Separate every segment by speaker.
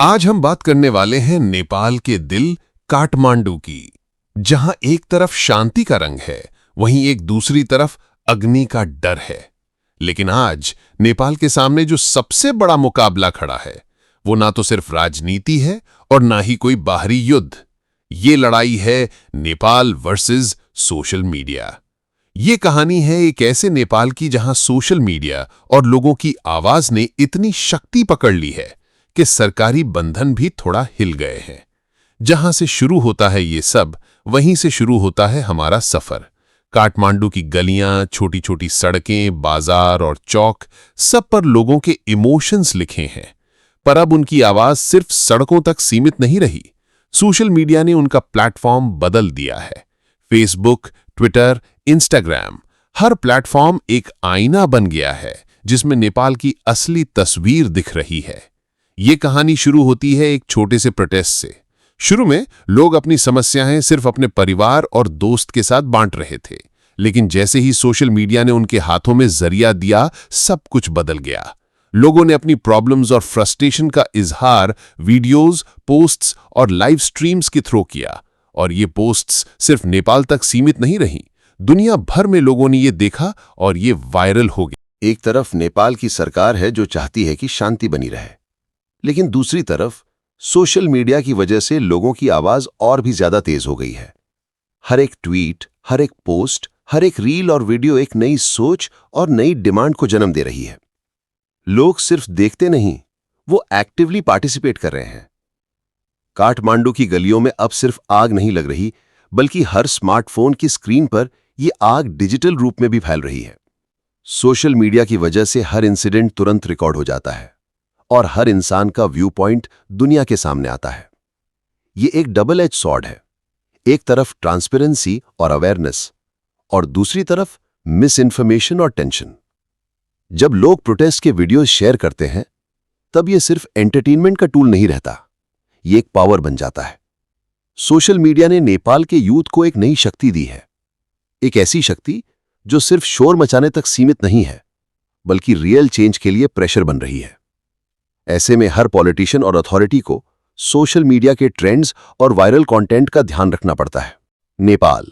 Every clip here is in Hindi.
Speaker 1: आज हम बात करने वाले हैं नेपाल के दिल काठमांडू की, जहां एक तरफ शांति का रंग है, वहीं एक दूसरी तरफ अग्नि का डर है। लेकिन आज नेपाल के सामने जो सबसे बड़ा मुकाबला खड़ा है, वो ना तो सिर्फ राजनीति है और ना ही कोई बाहरी युद्ध। ये लड़ाई है नेपाल वर्सेस सोशल मीडिया। ये कहानी है एक ऐसे नेपाल की जहां सोशल मीडिया और लोगों की आवाज ने इतनी शक्ति पकड़ ली है कि सरकारी बंधन भी थोड़ा हिल गए हैं। जहां से शुरू होता है ये सब, वहीं से शुरू होता है हमारा सफर। काठमांडू की गलियां, छोटी छोटी सड़कें, बाजार और चौक, सब पर लोगों के इमोशंस लिखे हैं। पर अब उनकी आवाज सिर्फ सड़कों तक सीमित नहीं रही। सोशल मीडिया ने उनका प्लेटफॉर्म बदल दिया है। फेसबुक, ट्विटर, इंस्टाग्राम, हर प्लेटफॉर्म एक आईना बन गया है जिसमें नेपाल की असली तस्वीर दिख रही है। ये कहानी शुरू होती है एक छोटे से प्रोटेस्ट से। शुरू में लोग अपनी समस्याएं सिर्फ अपने परिवार और दोस्त के साथ बांट रहे थे, लेकिन जैसे ही सोशल मीडिया ने उनके हाथों में जरिया दिया, सब कुछ बदल गया। लोगों ने अपनी प्रॉब्लम्स और फ्रस्ट्रेशन का इजहार वीडियोस, पोस्ट्स और लाइव स्ट्रीम्स के थ्रू किया। और ये पोस्ट्स सिर्फ नेपाल तक सीमित नहीं रहीं, दुनिया भर में लोगों ने ये देखा और ये वायरल हो गया।
Speaker 2: एक तरफ नेपाल की सरकार है जो चाहती है कि शांति बनी रहे, लेकिन दूसरी तरफ सोशल मीडिया की वजह से लोगों की आवाज और भी ज्यादा तेज हो गई है। हर एक ट्वीट, हर एक पोस्ट, हर एक रील और वीडियो एक नई सोच और नई डिमांड को जन्म दे रही है। लोग सिर्फ देखते नहीं, वो एक्टिवली पार्टिसिपेट कर रहे हैं। काठमांडू की गलियों में अब सिर्फ आग नहीं लग रही, बल्कि हर स्मार्टफोन की स्क्रीन पर यह आग डिजिटल रूप में भी फैल रही है। सोशल मीडिया की वजह से हर इंसिडेंट तुरंत रिकॉर्ड हो जाता है और हर इंसान का व्यू पॉइंट दुनिया के सामने आता है। ये एक डबल एज सॉर्ड है। एक तरफ ट्रांसपेरेंसी और अवेयरनेस, और दूसरी तरफ मिस इन्फॉर्मेशन और टेंशन। जब लोग प्रोटेस्ट के वीडियोस शेयर करते हैं, तब ये सिर्फ एंटरटेनमेंट का टूल नहीं रहता, ये एक पावर बन जाता है। सोशल मीडिया ने नेपाल के यूथ को एक नई शक्ति दी है, एक ऐसी शक्ति जो सिर्फ शोर मचाने तक सीमित नहीं है, बल्कि रियल चेंज के लिए प्रेशर बन रही है। ऐसे में हर पॉलिटिशियन और अथॉरिटी को सोशल मीडिया के ट्रेंड्स और वायरल कंटेंट का ध्यान रखना पड़ता है। नेपाल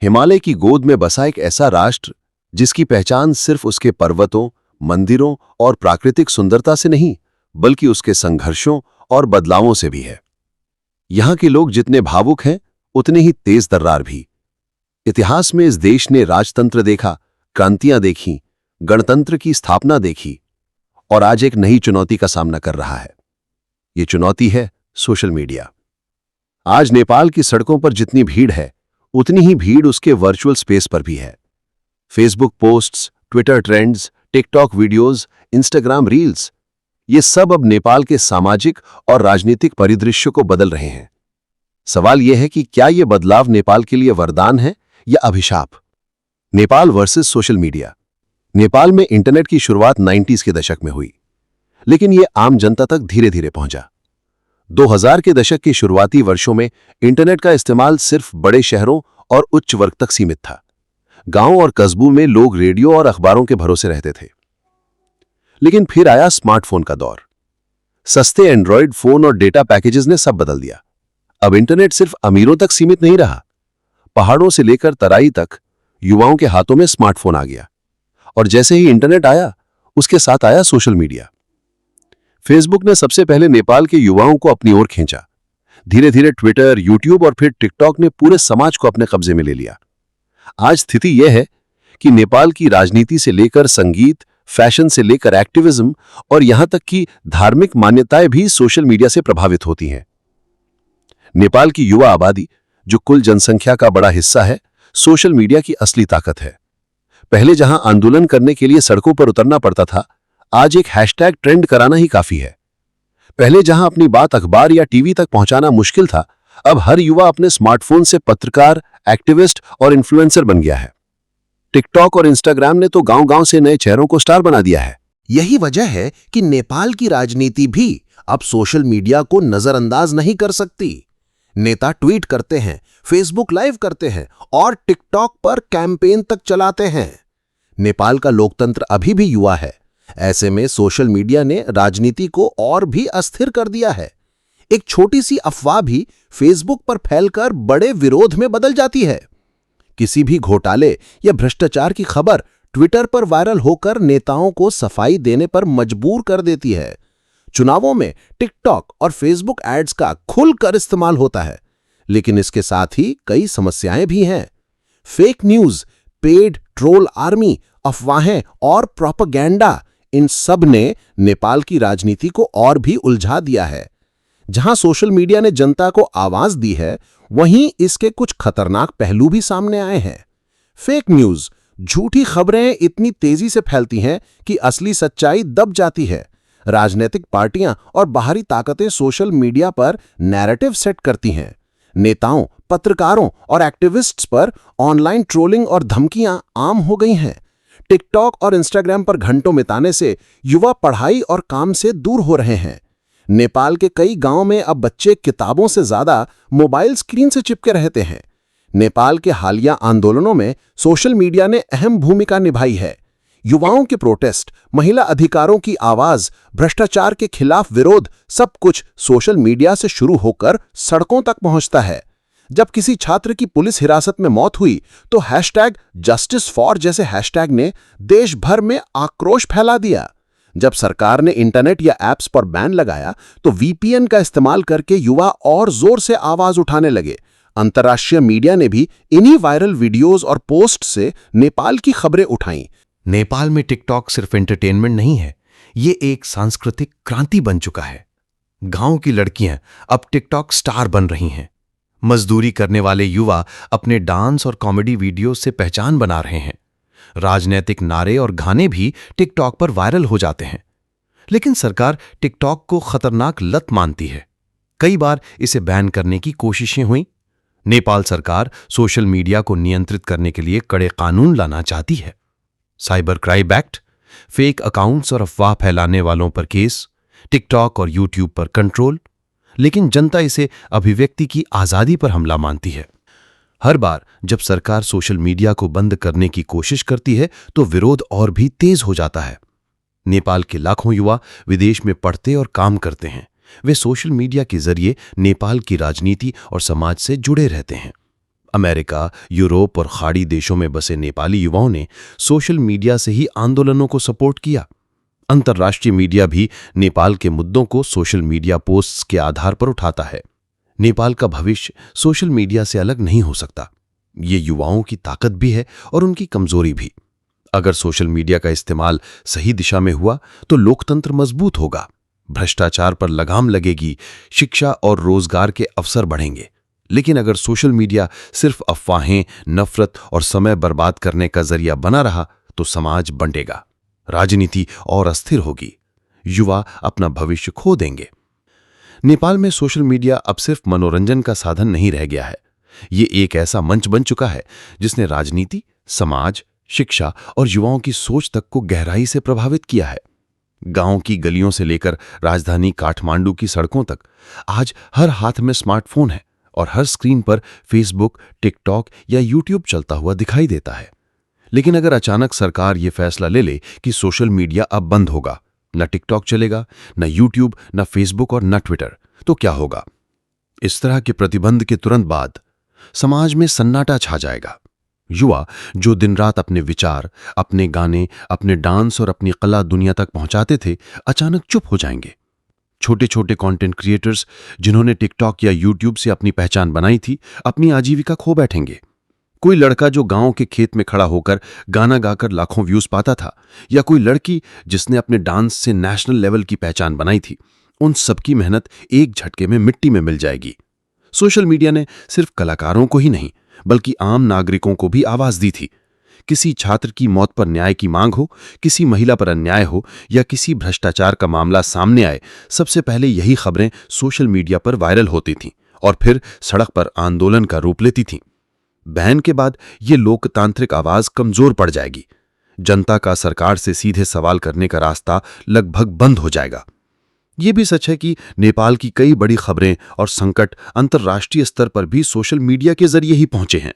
Speaker 2: हिमालय की गोद में बसा एक ऐसा राष्ट्र जिसकी पहचान सिर्फ उसके पर्वतों, मंदिरों और प्राकृतिक सुंदरता से नहीं, बल्कि उसके संघर्षों और बदलावों से भी है। यहां के लोग जितने भावुक हैं, उतने ही तेज तर्रार भी। इतिहास में इस देश ने राजतंत्र देखा, क्रांतियां देखी, गणतंत्र की स्थापना देखी, और आज एक नई चुनौती का सामना कर रहा है। ये चुनौती है सोशल मीडिया। आज नेपाल की सड़कों पर जितनी भीड़ है, उतनी ही भीड़ उसके वर्चुअल स्पेस पर भी है। Facebook posts, Twitter trends, TikTok videos, Instagram reels, ये सब अब नेपाल के सामाजिक और राजनीतिक परिदृश्य को बदल रहे हैं। सवाल यह है कि क्या यह बदलाव नेपाल के लिए वरदान है या अभिशाप? Nepal versus social media. Nepal में इंटरनेट की शुरुआत 90s के दशक में हुई, लेकिन यह आम जनता तक धीरे धीरे पहुंचा। 2000 के दशक के शुरुआती वर्षों में इंटरनेट का इस्तेमाल सिर्फ बड़े शहरों और उच्च वर्ग तक सीमित था। गांव और कस्बों में लोग रेडियो और अखबारों के भरोसे रहते थे। लेकिन फिर आया स्मार्टफोन का दौर। सस्ते एंड्रॉयड फोन और डेटा पैकेजेस ने सब बदल दिया। अब इंटरनेट सिर्फ अमीरों तक सीमित नहीं रहा। पहाड़ों से लेकर तराई तक युवाओं के हाथों में स्मार्टफोन आ गया। और जैसे ही इंटरनेट आया, उसके साथ आया सोशल मीडिया। फेसबुक ने सबसे पहले नेपाल के युवाओं को अपनी ओर खींचा। धीरे धीरे ट्विटर, यूट्यूब और फिर टिकटॉक ने पूरे समाज को अपने कब्जे में ले लिया। आज स्थिति यह है कि नेपाल की राजनीति से लेकर संगीत, फैशन से लेकर एक्टिविज्म और यहां तक कि धार्मिक मान्यताएं भी सोशल मीडिया से प्रभावित होती हैं। नेपाल की युवा आबादी, जो कुल जनसंख्या का बड़ा हिस्सा है, सोशल मीडिया की असली ताकत है। पहले जहां आंदोलन करने के लिए सड़कों पर उतरना पड़ता था, आज एक हैशटैग ट्रेंड कराना ही काफी है। पहले जहां अपनी बात अखबार या टीवी तक पहुंचाना मुश्किल था, अब हर युवा अपने स्मार्टफोन से पत्रकार, एक्टिविस्ट और इन्फ्लुएंसर बन गया है। टिकटॉक और इंस्टाग्राम ने तो गांव-गांव से नए चेहरों को स्टार बना दिया है।
Speaker 3: यही वजह है कि नेपाल की राजनीति भी अब सोशल मीडिया को नजरअंदाज नहीं कर सकती। नेता ट्वीट करते हैं, फेसबुक लाइव करते हैं और टिकटॉक पर कैंपेन तक चलाते हैं। नेपाल का लोकतंत्र अभी भी युवा है, ऐसे में सोशल मीडिया ने राजनीति को और भी अस्थिर कर दिया है। एक छोटी सी अफवाह भी फेसबुक पर फैलकर बड़े विरोध में बदल जाती है। किसी भी घोटाले या भ्रष्टाचार की खबर ट्विटर पर वायरल होकर नेताओं को सफाई देने पर मजबूर कर देती है। चुनावों में टिकटॉक और फेसबुक एड्स का खुलकर इस्तेमाल होता है, लेकिन इसके साथ ही कई समस्याएं भी हैं। Fake news, paid troll army, अफवाहें और प्रोपेगेंडा, इन सब ने नेपाल की राजनीति को और भी उलझा दिया है। जहां सोशल मीडिया ने जनता को आवाज दी है, वहीं इसके कुछ खतरनाक पहलू भी सामने आए हैं। फेक न्यूज, झूठी खबरें इतनी तेजी से फैलती हैं कि असली सच्चाई दब जाती है। राजनीतिक पार्टियां और बाहरी ताकतें सोशल मीडिया पर नैरेटिव सेट करती हैं। नेताओं, पत्रकारों और एक्टिविस्ट्स पर ऑनलाइन ट्रोलिंग और धमकियां आम हो गई हैं। टिकटॉक और इंस्टाग्राम पर घंटों बिताने से युवा पढ़ाई और काम से दूर हो रहे हैं। नेपाल के कई गांवों में अब बच्चे किताबों से ज्यादा मोबाइल स्क्रीन से चिपके रहते हैं। नेपाल के हालिया आंदोलनों में सोशल मीडिया ने अहम भूमिका निभाई है। युवाओं के प्रोटेस्ट, महिला अधिकारों की आवाज, भ्रष्टाचार के खिलाफ विरोध, सब कुछ सोशल मीडिया से शुरू होकर सड़कों तक पहुंचता है। जब किसी छात्र की पुलिस हिरासत में मौत हुई तो #justice4 जैसे हैशटैग ने देश भर में आक्रोश फैला दिया। जब सरकार ने इंटरनेट या ऐप्स पर बैन लगाया तो VPN का इस्तेमाल करके युवा और जोर से आवाज उठाने लगे। अंतर्राष्ट्रीय मीडिया ने भी इन्हीं वायरल वीडियोस और पोस्ट से नेपाल की खबरें उठाईं।
Speaker 4: नेपाल में टिकटॉक सिर्फ एंटरटेनमेंट नहीं है, ये एक सांस्कृतिक क्रांति बन चुका है। गांव की लड़कियां अब टिकटॉक स्टार बन रही हैं। मजदूरी करने वाले युवा अपने डांस और कॉमेडी वीडियो से पहचान बना रहे हैं। राजनीतिक नारे और गाने भी टिकटॉक पर वायरल हो जाते हैं। लेकिन सरकार टिकटॉक को खतरनाक लत मानती है। कई बार इसे बैन करने की कोशिशें हुई। नेपाल सरकार सोशल मीडिया को नियंत्रित करने के लिए कड़े कानून लाना चाहती है। Cyber crime act, fake accounts और अफवाह फैलाने वालों पर केस, टिकटॉक और यूट्यूब पर कंट्रोल। लेकिन जनता इसे अभिव्यक्ति की आजादी पर हमला मानती है। हर बार जब सरकार सोशल मीडिया को बंद करने की कोशिश करती है तो विरोध और भी तेज हो जाता है। नेपाल के लाखों युवा विदेश में पढ़ते और काम करते हैं। वे सोशल मीडिया के जरिए नेपाल की राजनीति और समाज से जुड़े रहते हैं। अमेरिका, यूरोप और खाड़ी देशों में बसे नेपाली युवाओं ने सोशल मीडिया से ही आंदोलनों को सपोर्ट किया। अंतर्राष्ट्रीय मीडिया भी नेपाल के मुद्दों को सोशल मीडिया पोस्ट्स के आधार पर उठाता है। नेपाल का भविष्य सोशल मीडिया से अलग नहीं हो सकता। ये युवाओं की ताकत भी है और उनकी कमजोरी भी। अगर सोशल मीडिया का इस्तेमाल सही दिशा में हुआ तो लोकतंत्र मजबूत होगा, भ्रष्टाचार पर लगाम लगेगी, शिक्षा और रोजगार के अवसर बढ़ेंगे। लेकिन अगर सोशल मीडिया सिर्फ अफवाहें, नफरत और समय बर्बाद करने का जरिया बना रहा तो समाज बंटेगा, राजनीति और अस्थिर होगी, युवा अपना भविष्य खो देंगे। नेपाल में सोशल मीडिया अब सिर्फ मनोरंजन का साधन नहीं रह गया है। ये एक ऐसा मंच बन चुका है जिसने राजनीति, समाज, शिक्षा और युवाओं की सोच तक को गहराई से प्रभावित किया है। गांव की गलियों से लेकर राजधानी काठमांडू की सड़कों तक आज हर हाथ में स्मार्टफोन है और हर स्क्रीन पर फेसबुक, टिकटॉक या यूट्यूब चलता हुआ दिखाई देता है। लेकिन अगर अचानक सरकार ये फैसला ले ले कि सोशल मीडिया अब बंद होगा, न टिकटॉक चलेगा, न यूट्यूब, न फेसबुक और न ट्विटर, तो क्या होगा? इस तरह के प्रतिबंध के तुरंत बाद समाज में सन्नाटा छा जाएगा। युवा जो दिन रात अपने विचार, अपने गाने, अपने डांस और अपनी कला दुनिया तक पहुंचाते थे, अचानक चुप हो जाएंगे। छोटे छोटे कंटेंट क्रिएटर्स जिन्होंने टिकटॉक या यूट्यूब से अपनी पहचान बनाई थी, अपनी आजीविका खो बैठेंगे। कोई लड़का जो गांव के खेत में खड़ा होकर गाना गाकर लाखों व्यूज पाता था, या कोई लड़की जिसने अपने डांस से नेशनल लेवल की पहचान बनाई थी, उन सबकी मेहनत एक झटके में मिट्टी में मिल जाएगी। सोशल मीडिया ने सिर्फ कलाकारों को ही नहीं बल्कि आम नागरिकों को भी आवाज दी थी। किसी छात्र की मौत पर न्याय की मांग हो, किसी महिला पर अन्याय हो या किसी भ्रष्टाचार का मामला सामने आए, सबसे पहले यही खबरें सोशल मीडिया पर वायरल होती थीं और फिर सड़क पर आंदोलन का रूप लेती थीं। बैन के बाद ये लोकतांत्रिक आवाज कमजोर पड़ जाएगी। जनता का सरकार से सीधे सवाल करने का रास्ता लगभग बंद हो जाएगा। ये भी सच है कि नेपाल की कई बड़ी खबरें और संकट अंतर्राष्ट्रीय स्तर पर भी सोशल मीडिया के जरिए ही पहुंचे हैं।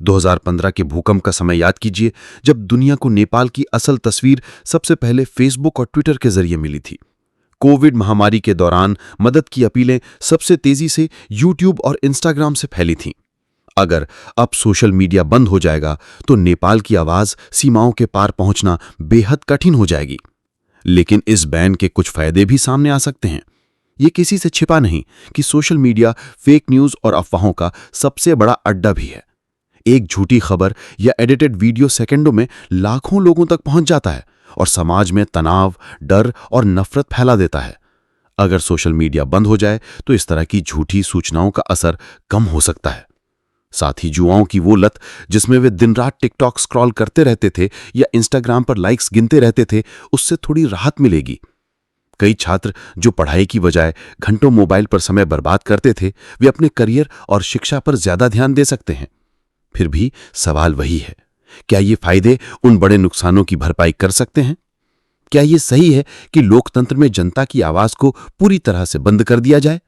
Speaker 3: 2015 के भूकंप का समय याद कीजिए, जब दुनिया को नेपाल की असल तस्वीर सबसे पहले फेसबुक और ट्विटर के जरिए मिली थी। कोविड महामारी के दौरान मदद की अपीलें सबसे तेजी से यूट्यूब और इंस्टाग्राम से फैली थीं। अगर अब सोशल मीडिया बंद हो जाएगा तो नेपाल की आवाज सीमाओं के पार पहुंचना बेहद कठिन हो जाएगी। लेकिन इस बैन के कुछ फायदे भी सामने आ सकते हैं। ये किसी से छिपा नहीं कि सोशल मीडिया फेक न्यूज और अफवाहों का सबसे बड़ा अड्डा भी है। एक झूठी खबर या एडिटेड वीडियो सेकंडों में लाखों लोगों तक पहुंच जाता है और समाज में तनाव, डर और नफरत फैला देता है। अगर सोशल मीडिया बंद हो जाए तो इस तरह की झूठी सूचनाओं का असर कम हो सकता है। साथ ही युवाओं की वो लत जिसमें वे दिन रात टिकटॉक स्क्रॉल करते रहते थे या इंस्टाग्राम पर लाइक्स गिनते रहते थे, उससे थोड़ी राहत मिलेगी। कई छात्र जो पढ़ाई की बजाय घंटों मोबाइल पर समय बर्बाद करते थे, वे अपने करियर और शिक्षा पर ज्यादा ध्यान दे सकते हैं। फिर भी सवाल वही है, क्या ये फायदे उन बड़े नुकसानों की भरपाई कर सकते हैं? क्या ये सही है कि लोकतंत्र में जनता की आवाज को पूरी तरह से बंद कर दिया जाए?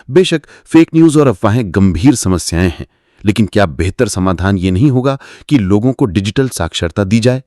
Speaker 3: बेशक फेक न्यूज और अफवाहें गंभीर समस्याएं हैं, लेकिन क्या बेहतर समाधान ये नहीं होगा कि लोगों को डिजिटल साक्षरता दी जाए,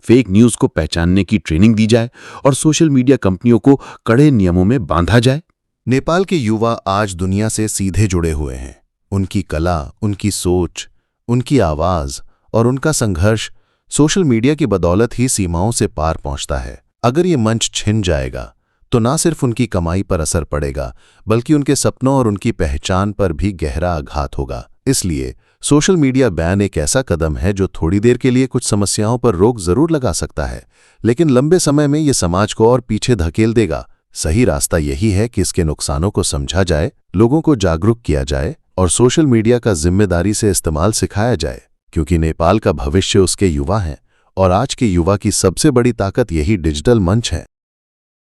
Speaker 3: फेक न्यूज को पहचानने की ट्रेनिंग दी जाए और सोशल मीडिया कंपनियों को कड़े नियमों में बांधा जाए?
Speaker 5: नेपाल के युवा आज दुनिया से सीधे जुड़े हुए हैं। उनकी कला, उनकी सोच, उनकी आवाज और उनका संघर्ष सोशल मीडिया की बदौलत ही सीमाओं से पार पहुंचता है। अगर ये मंच छिन जाएगा तो ना सिर्फ उनकी कमाई पर असर पड़ेगा, बल्कि उनके सपनों और उनकी पहचान पर भी गहरा आघात होगा। इसलिए सोशल मीडिया बैन एक ऐसा कदम है जो थोड़ी देर के लिए कुछ समस्याओं पर रोक जरूर लगा सकता है, लेकिन लंबे समय में ये समाज को और पीछे धकेल देगा। सही रास्ता यही है कि इसके नुकसानों को समझा जाए, लोगों को जागरूक किया जाए और सोशल मीडिया का जिम्मेदारी से इस्तेमाल सिखाया जाए, क्योंकि नेपाल का भविष्य उसके युवा हैं और आज के युवा की सबसे बड़ी ताकत यही डिजिटल मंच है।